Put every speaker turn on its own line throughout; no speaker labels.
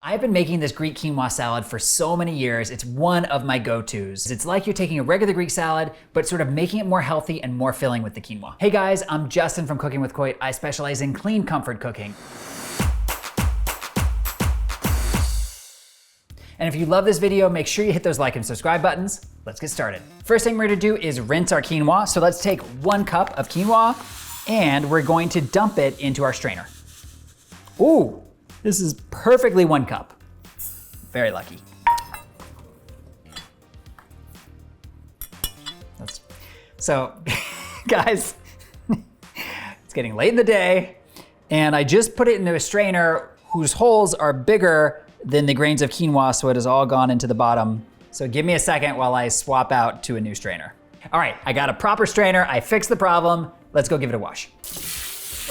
I've been making this Greek quinoa salad for so many years. It's one of my go-tos. It's like you're taking a regular Greek salad, but sort of making it more healthy and more filling with the quinoa. Hey guys, I'm Justin from Cooking with Coit. I specialize in clean comfort cooking. And if you love this video, make sure you hit those like and subscribe buttons. Let's get started. First thing we're gonna do is rinse our quinoa. So let's take 1 cup of quinoa and we're going to dump it into our strainer. Ooh. This is perfectly 1 cup. Very lucky. So, guys, it's getting late in the day, and I just put it into a strainer whose holes are bigger than the grains of quinoa, so it has all gone into the bottom. So give me a second while I swap out to a new strainer. All right, I got a proper strainer. I fixed the problem. Let's go give it a wash.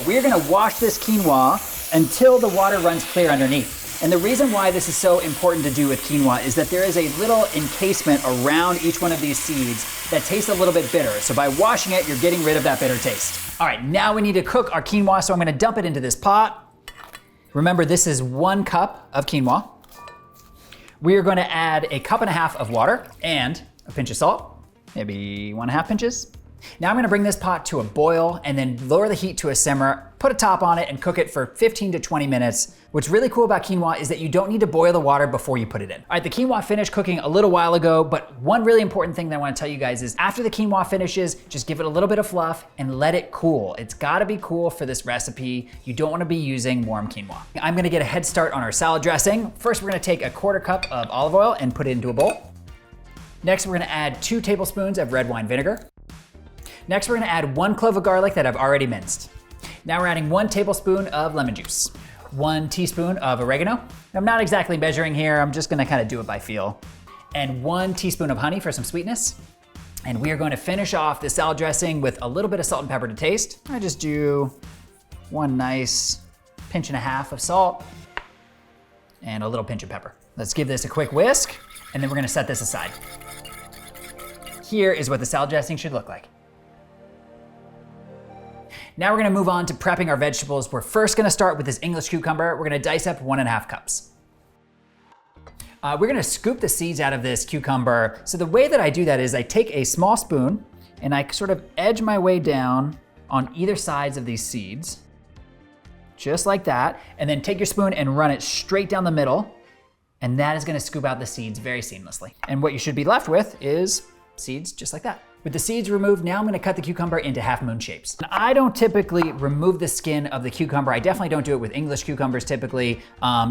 We're gonna wash this quinoa until the water runs clear underneath. And the reason why this is so important to do with quinoa is that there is a little encasement around each one of these seeds that tastes a little bit bitter. So by washing it, you're getting rid of that bitter taste. All right, now we need to cook our quinoa, so I'm gonna dump it into this pot. Remember, this is 1 cup of quinoa. We're gonna add a 1.5 cups of water and a pinch of salt, maybe 1.5 pinches. Now I'm gonna bring this pot to a boil and then lower the heat to a simmer, put a top on it and cook it for 15 to 20 minutes. What's really cool about quinoa is that you don't need to boil the water before you put it in. All right, the quinoa finished cooking a little while ago, but one really important thing that I wanna tell you guys is after the quinoa finishes, just give it a little bit of fluff and let it cool. It's gotta be cool for this recipe. You don't wanna be using warm quinoa. I'm gonna get a head start on our salad dressing. First, we're gonna take a 1/4 cup of olive oil and put it into a bowl. Next, we're gonna add 2 tablespoons of red wine vinegar. Next, we're gonna add 1 clove of garlic that I've already minced. Now we're adding 1 tablespoon of lemon juice, 1 teaspoon of oregano. I'm not exactly measuring here, I'm just gonna kind of do it by feel. And 1 teaspoon of honey for some sweetness. And we are going to finish off the salad dressing with a little bit of salt and pepper to taste. I just do 1 nice 1.5 pinches of salt and a little pinch of pepper. Let's give this a quick whisk, and then we're gonna set this aside. Here is what the salad dressing should look like. Now we're gonna move on to prepping our vegetables. We're first gonna start with this English cucumber. We're gonna dice up 1.5 cups. We're gonna scoop the seeds out of this cucumber. So the way that I do that is I take a small spoon and I sort of edge my way down on either sides of these seeds, just like that. And then take your spoon and run it straight down the middle. And that is gonna scoop out the seeds very seamlessly. And what you should be left with is seeds just like that. With the seeds removed, now I'm gonna cut the cucumber into half-moon shapes. And I don't typically remove the skin of the cucumber. I definitely don't do it with English cucumbers typically,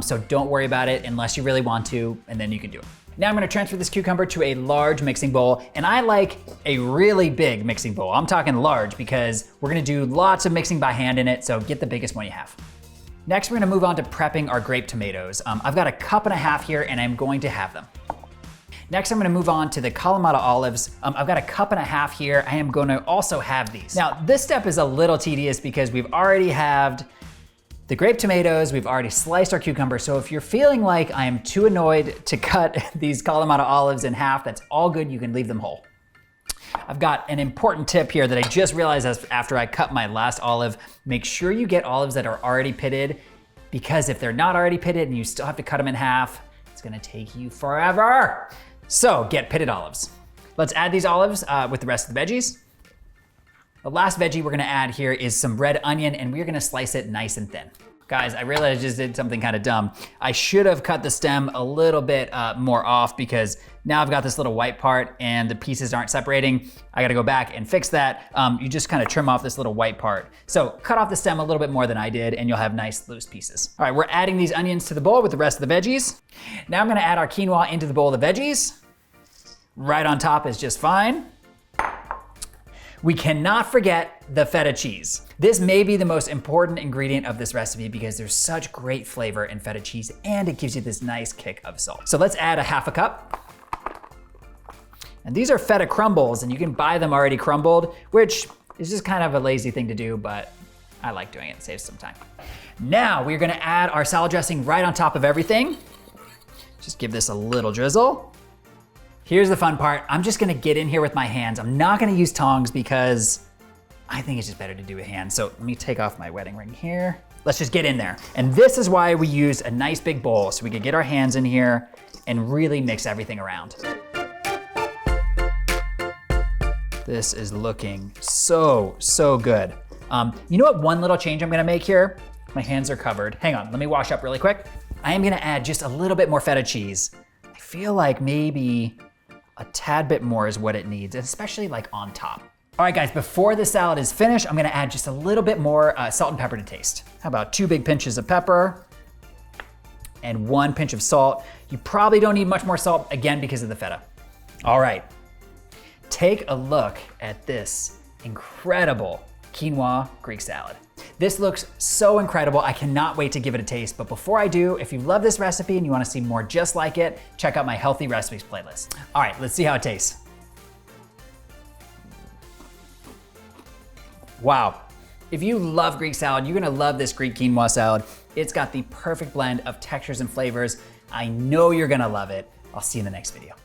so don't worry about it unless you really want to, and then you can do it. Now I'm gonna transfer this cucumber to a large mixing bowl, and I like a really big mixing bowl. I'm talking large because we're gonna do lots of mixing by hand in it, so get the biggest one you have. Next, we're gonna move on to prepping our grape tomatoes. I've got a 1.5 cups here, and I'm going to have them. Next, I'm gonna move on to the Kalamata olives. I've got a 1.5 cups here. I am gonna also have these. Now, this step is a little tedious because we've already halved the grape tomatoes, we've already sliced our cucumber. So if you're feeling like I am too annoyed to cut these Kalamata olives in half, that's all good, you can leave them whole. I've got an important tip here that I just realized after I cut my last olive. Make sure you get olives that are already pitted, because if they're not already pitted and you still have to cut them in half, it's gonna take you forever. So get pitted olives. Let's add these olives with the rest of the veggies. The last veggie we're gonna add here is some red onion, and we're gonna slice it nice and thin. Guys, I realized I just did something kind of dumb. I should have cut the stem a little bit more off, because now I've got this little white part and the pieces aren't separating. I gotta go back and fix that. You just kind of trim off this little white part. So cut off the stem a little bit more than I did, and you'll have nice loose pieces. All right, we're adding these onions to the bowl with the rest of the veggies. Now I'm gonna add our quinoa into the bowl of the veggies. Right on top is just fine. We cannot forget the feta cheese. This may be the most important ingredient of this recipe because there's such great flavor in feta cheese, and it gives you this nice kick of salt. So let's add a 1/2 cup. And these are feta crumbles, and you can buy them already crumbled, which is just kind of a lazy thing to do, but I like doing it, it saves some time. Now we're gonna add our salad dressing right on top of everything. Just give this a little drizzle. Here's the fun part. I'm just gonna get in here with my hands. I'm not gonna use tongs because I think it's just better to do with hands. So let me take off my wedding ring here. let's just get in there. And this is why we use a nice big bowl, so we can get our hands in here and really mix everything around. This is looking so, so good. You know what one little change I'm gonna make here? My hands are covered. Hang on, let me wash up really quick. I am gonna add just a little bit more feta cheese. I feel like maybe a tad bit more is what it needs, especially like on top. All right guys, before the salad is finished, I'm gonna add just a little bit more salt and pepper to taste. How about 2 big pinches of pepper and 1 pinch of salt. You probably don't need much more salt, again, because of the feta. All right, take a look at this incredible quinoa Greek salad. This looks so incredible. I cannot wait to give it a taste. But before I do, if you love this recipe and you wanna see more just like it, check out my healthy recipes playlist. All right, let's see how it tastes. Wow. If you love Greek salad, you're gonna love this Greek quinoa salad. It's got the perfect blend of textures and flavors. I know you're gonna love it. I'll see you in the next video.